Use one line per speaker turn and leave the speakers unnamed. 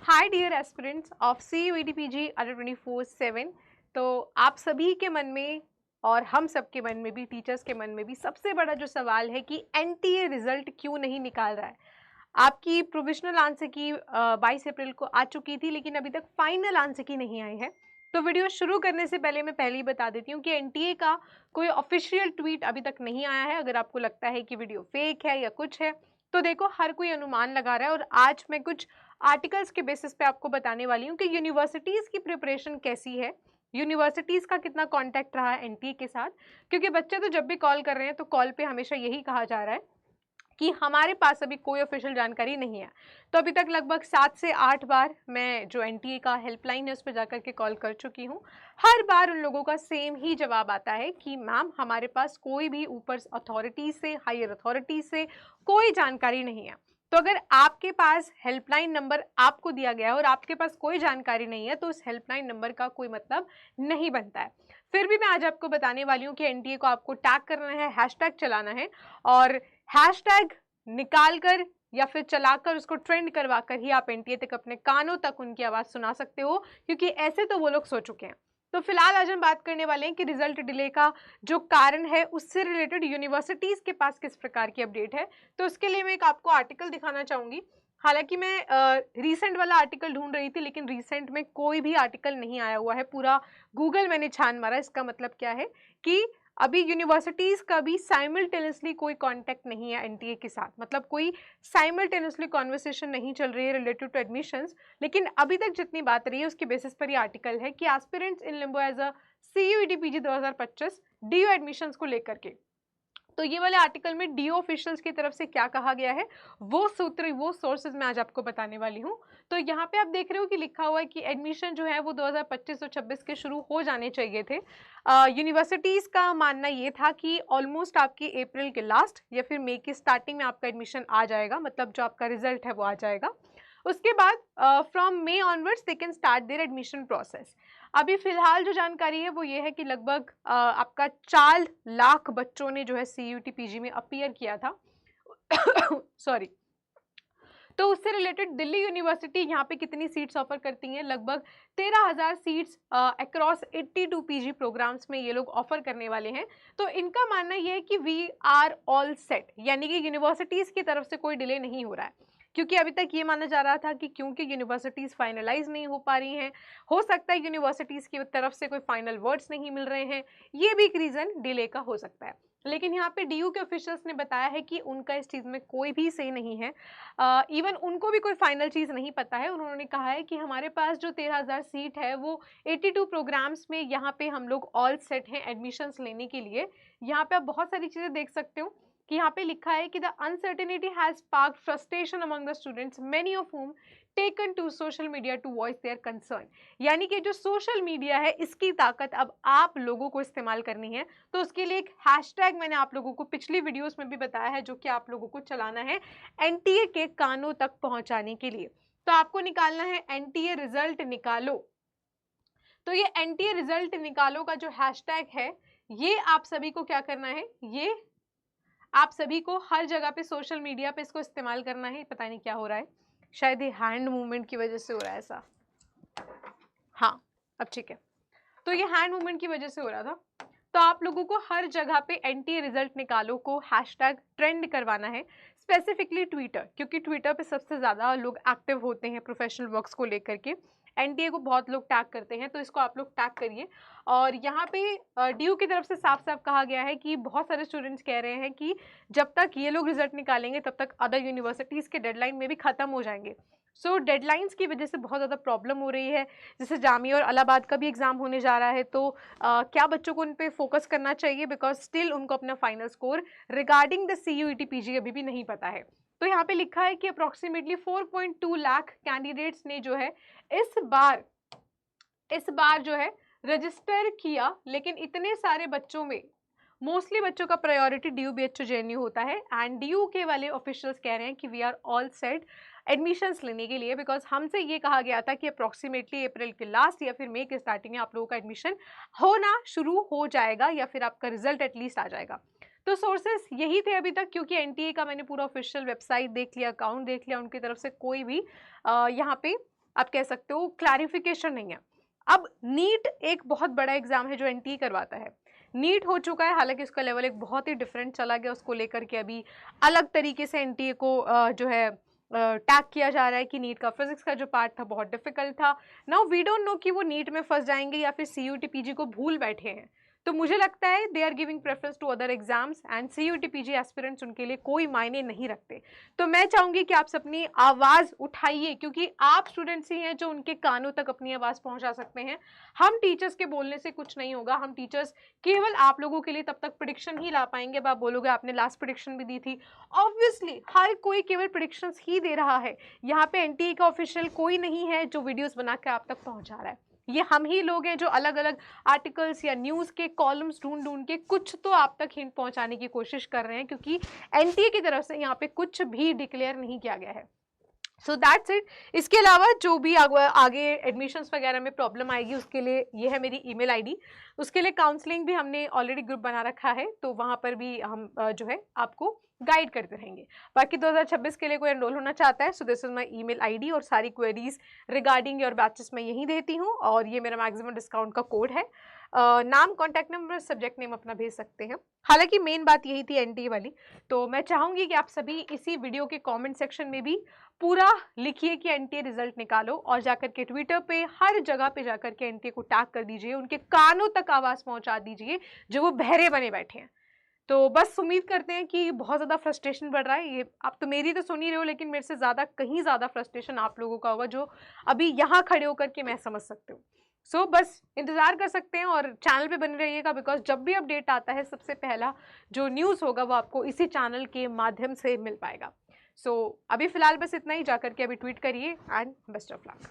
Hi dear aspirants of CUET PG under 24/7। तो आप सभी के मन में और हम सब के मन में भी, टीचर्स के मन में भी सबसे बड़ा जो सवाल है कि NTA रिजल्ट क्यों नहीं निकाल रहा है। आपकी प्रोविजनल आंसर की 22 अप्रैल को आ चुकी थी, लेकिन अभी तक फाइनल आंसर की नहीं आई है। तो वीडियो शुरू करने से पहले मैं पहले ही बता देती हूँ कि NTA का कोई ऑफिशियल ट्वीट अभी तक नहीं आया है। अगर आपको लगता है कि वीडियो फेक है या कुछ है तो देखो, हर कोई अनुमान लगा रहा है। और आज मैं कुछ आर्टिकल्स के बेसिस पे आपको बताने वाली हूँ कि यूनिवर्सिटीज़ की प्रिपरेशन कैसी है, यूनिवर्सिटीज़ का कितना कांटेक्ट रहा है NTA के साथ। क्योंकि बच्चे तो जब भी कॉल कर रहे हैं तो कॉल पे हमेशा यही कहा जा रहा है कि हमारे पास अभी कोई ऑफिशियल जानकारी नहीं है। तो अभी तक लगभग 7 से 8 बार मैं जो NTA का हेल्पलाइन है उस पर जाकर के कॉल कर चुकी हूँ। हर बार उन लोगों का सेम ही जवाब आता है कि मैम हमारे पास कोई भी ऊपर अथॉरिटीज से, हायर अथॉरिटीज से कोई जानकारी नहीं है। तो अगर आपके पास हेल्पलाइन नंबर आपको दिया गया है और आपके पास कोई जानकारी नहीं है तो उस हेल्पलाइन नंबर का कोई मतलब नहीं बनता है। फिर भी मैं आज आपको बताने वाली हूँ कि NTA को आपको टैग करना है, हैशटैग चलाना है और हैशटैग निकालकर या फिर चलाकर उसको ट्रेंड करवाकर ही आप NTA तक अपने कानों तक उनकी आवाज़ सुना सकते हो, क्योंकि ऐसे तो वो लोग सो चुके हैं। तो फिलहाल आज हम बात करने वाले हैं कि रिजल्ट डिले का जो कारण है उससे रिलेटेड यूनिवर्सिटीज़ के पास किस प्रकार की अपडेट है। तो उसके लिए मैं एक आपको आर्टिकल दिखाना चाहूँगी। हालांकि मैं रीसेंट वाला आर्टिकल ढूंढ रही थी, लेकिन रीसेंट में कोई भी आर्टिकल नहीं आया हुआ है। पूरा गूगल मैंने छान मारा। इसका मतलब क्या है कि अभी यूनिवर्सिटीज़ का भी साइमल्टेनियसली कोई कांटेक्ट नहीं है NTA के साथ, मतलब कोई साइमल्टेनियसली कॉन्वर्सेशन नहीं चल रही है रिलेटेड टू एडमिशंस। लेकिन अभी तक जितनी बात रही है उसके बेसिस पर ये आर्टिकल है कि aspirants in limbo as a CUET PG 2025 DU admissions को लेकर के। तो ये वाले आर्टिकल में DO ऑफिशियल्स की तरफ से क्या कहा गया है, वो सूत्र, वो सोर्सेज मैं आज आपको बताने वाली हूँ। तो यहाँ पे आप देख रहे हो कि लिखा हुआ है कि एडमिशन जो है वो 2025 और 26 के शुरू हो जाने चाहिए थे। यूनिवर्सिटीज़ का मानना ये था कि ऑलमोस्ट आपकी अप्रैल के लास्ट या फिर मई की स्टार्टिंग में आपका एडमिशन आ जाएगा, मतलब जो आपका रिजल्ट है वो आ जाएगा। उसके बाद from May onwards they can start their admission process. अभी फिलहाल जो जानकारी है वो ये है कि लगभग आपका 4 लाख बच्चों ने जो है CUET PG में अपीयर किया था। सॉरी। तो उससे रिलेटेड दिल्ली यूनिवर्सिटी यहाँ पे कितनी सीट्स ऑफर करती हैं, लगभग 13,000 सीट्स अक्रॉस 82 PG प्रोग्राम्स में ये लोग ऑफर करने वाले हैं। तो इनका मानना ये है कि वी आर ऑल सेट, यानी कि यूनिवर्सिटीज़ की तरफ से कोई डिले नहीं हो रहा है। क्योंकि अभी तक ये माना जा रहा था कि क्योंकि यूनिवर्सिटीज़ फाइनलाइज नहीं हो पा रही हैं, हो सकता है यूनिवर्सिटीज़ की तरफ से कोई फाइनल वर्ड्स नहीं मिल रहे हैं, ये भी एक रीज़न डिले का हो सकता है। लेकिन यहाँ पे DU के ऑफिशियल्स ने बताया है कि उनका इस चीज़ में कोई भी से नहीं है। इवन उनको भी कोई फाइनल चीज़ नहीं पता है। उन्होंने कहा है कि हमारे पास जो 13,000 सीट है वो 82 प्रोग्राम्स में यहाँ पे हम लोग ऑल सेट हैं एडमिशन्स लेने के लिए। यहाँ पे आप बहुत सारी चीज़ें देख सकते हो कि यहाँ पे लिखा है कि the uncertainty has sparked frustration among the students, many of whom taken to social media to voice their concern. यानी कि जो सोशल मीडिया है इसकी ताकत अब आप लोगों को इस्तेमाल करनी है। तो उसके लिए एक हैशटैग मैंने आप लोगों को पिछली वीडियोस में भी बताया है, जो कि आप लोगों को चलाना है NTA के कानों तक पहुंचाने के लिए। तो आपको निकालना है NTA रिजल्ट निकालो। तो ये NTA रिजल्ट निकालो का जो हैशटैग है, ये आप सभी को क्या करना है, ये आप सभी को हर जगह पे सोशल मीडिया पे इसको इस्तेमाल करना है। पता नहीं क्या हो रहा है, शायद ये हैंड मूवमेंट की वजह से हो रहा है ऐसा। हाँ, अब ठीक है। तो ये हैंड मूवमेंट की वजह से हो रहा था। तो आप लोगों को हर जगह पे NTA रिजल्ट निकालो को हैशटैग ट्रेंड करवाना है, स्पेसिफिकली ट्विटर, क्योंकि ट्विटर पे सबसे ज़्यादा लोग एक्टिव होते हैं प्रोफेशनल वर्क्स को लेकर के। NTA को बहुत लोग टैग करते हैं, तो इसको आप लोग टैग करिए। और यहाँ पे DU की तरफ से साफ साफ कहा गया है कि बहुत सारे स्टूडेंट्स कह रहे हैं कि जब तक ये लोग रिजल्ट निकालेंगे तब तक अदर यूनिवर्सिटीज़ के डेडलाइन में भी ख़त्म हो जाएंगे। सो डेडलाइंस की वजह से बहुत ज़्यादा प्रॉब्लम हो रही है। जैसे जामिया और इलाहाबाद का भी एग्ज़ाम होने जा रहा है, तो क्या बच्चों को उन पे फोकस करना चाहिए, बिकॉज स्टिल उनको अपना final score regarding the CUET PG अभी भी नहीं पता है। तो यहाँ पे लिखा है कि अप्रॉक्सीमेटली 4.2 लाख कैंडिडेट्स ने जो है इस बार जो है रजिस्टर किया। लेकिन इतने सारे बच्चों में मोस्टली बच्चों का प्रायोरिटी DU BHU JNU होता है। एंड DU के वाले ऑफिशियल्स कह रहे हैं कि we are all set admissions लेने के लिए, बिकॉज हमसे ये कहा गया था कि अप्रॉक्सीमेटली अप्रैल के लास्ट या फिर मई के स्टार्टिंग में आप लोगों का एडमिशन होना शुरू हो जाएगा या फिर आपका रिजल्ट एटलीस्ट आ जाएगा। तो सोर्सेस यही थे अभी तक, क्योंकि एनटीए का मैंने पूरा ऑफिशियल वेबसाइट देख लिया, अकाउंट देख लिया, उनकी तरफ से कोई भी यहाँ पे आप कह सकते हो क्लैरिफिकेशन नहीं है। अब नीट एक बहुत बड़ा एग्जाम है जो एनटीए करवाता है। नीट हो चुका है, हालांकि उसका लेवल एक बहुत ही डिफरेंट चला गया, उसको लेकर के अभी अलग तरीके से एनटीए को जो है टैग किया जा रहा है कि नीट का फिजिक्स का जो पार्ट था बहुत डिफिकल्ट था। नाउ वी डोंट नो कि वो नीट में फंस जाएंगे या फिर सीयूटी पीजी को भूल बैठे हैं। तो मुझे लगता है they are giving preference to other exams and CUET PG aspirants उनके लिए कोई मायने नहीं रखते। तो मैं चाहूंगी कि आप अपनी आवाज़ उठाइए, क्योंकि आप स्टूडेंट्स ही हैं जो उनके कानों तक अपनी आवाज़ पहुंचा सकते हैं। हम टीचर्स के बोलने से कुछ नहीं होगा, हम टीचर्स केवल आप लोगों के लिए तब तक प्रेडिक्शन ही ला पाएंगे। अब आप बोलोगे आपने लास्ट प्रेडिक्शन भी दी थी, ऑब्वियसली हर कोई केवल प्रेडिक्शंस ही दे रहा है। यहाँ पे एनटीए का ऑफिशियल कोई नहीं है जो वीडियोस बना के आप तक पहुंचा रहा है। ये हम ही लोग हैं जो अलग अलग आर्टिकल्स या न्यूज़ के कॉलम्स ढूंढ ढूंढ के कुछ तो आप तक हिंट पहुंचाने की कोशिश कर रहे हैं, क्योंकि एनटीए की तरफ से यहाँ पे कुछ भी डिक्लेयर नहीं किया गया है। So that's it. इसके अलावा जो भी आगे एडमिशन्स वगैरह में प्रॉब्लम आएगी उसके लिए ये है मेरी ईमेल आईडी। उसके लिए काउंसलिंग भी हमने ऑलरेडी ग्रुप बना रखा है, तो वहाँ पर भी हम जो है आपको गाइड करते रहेंगे। बाकी 2026 के लिए कोई एनरोल होना चाहता है, so this is my email ID, और सारी क्वेरीज रिगार्डिंग योर बैचेस मैं यहीं देती हूँ, और ये मेरा मैक्सिमम डिस्काउंट का कोड है। नाम, कॉन्टैक्ट नंबर, सब्जेक्ट नेम अपना भेज सकते हैं। हालांकि मेन बात यही थी एनटीए वाली, तो मैं चाहूँगी कि आप सभी इसी वीडियो के कॉमेंट सेक्शन में भी पूरा लिखिए कि एनटीए रिजल्ट निकालो, और जाकर के ट्विटर पे हर जगह पे जाकर के एनटीए को टैग कर दीजिए, उनके कानों तक आवाज़ पहुंचा दीजिए जो वो बहरे बने बैठे हैं। तो बस उम्मीद करते हैं कि बहुत ज़्यादा फ्रस्ट्रेशन बढ़ रहा है, ये आप तो मेरी तो सुन ही रहे हो, लेकिन मेरे से ज़्यादा कहीं ज़्यादा फ्रस्ट्रेशन आप लोगों का होगा जो अभी यहाँ खड़े होकर के मैं समझ सकते हो। सो बस इंतज़ार कर सकते हैं और चैनल पे बने रहिएगा, बिकॉज जब भी अपडेट आता है सबसे पहला जो न्यूज़ होगा वो आपको इसी चैनल के माध्यम से मिल पाएगा। सो अभी फ़िलहाल बस इतना ही, जाकर के अभी ट्वीट करिए एंड बेस्ट ऑफ लक।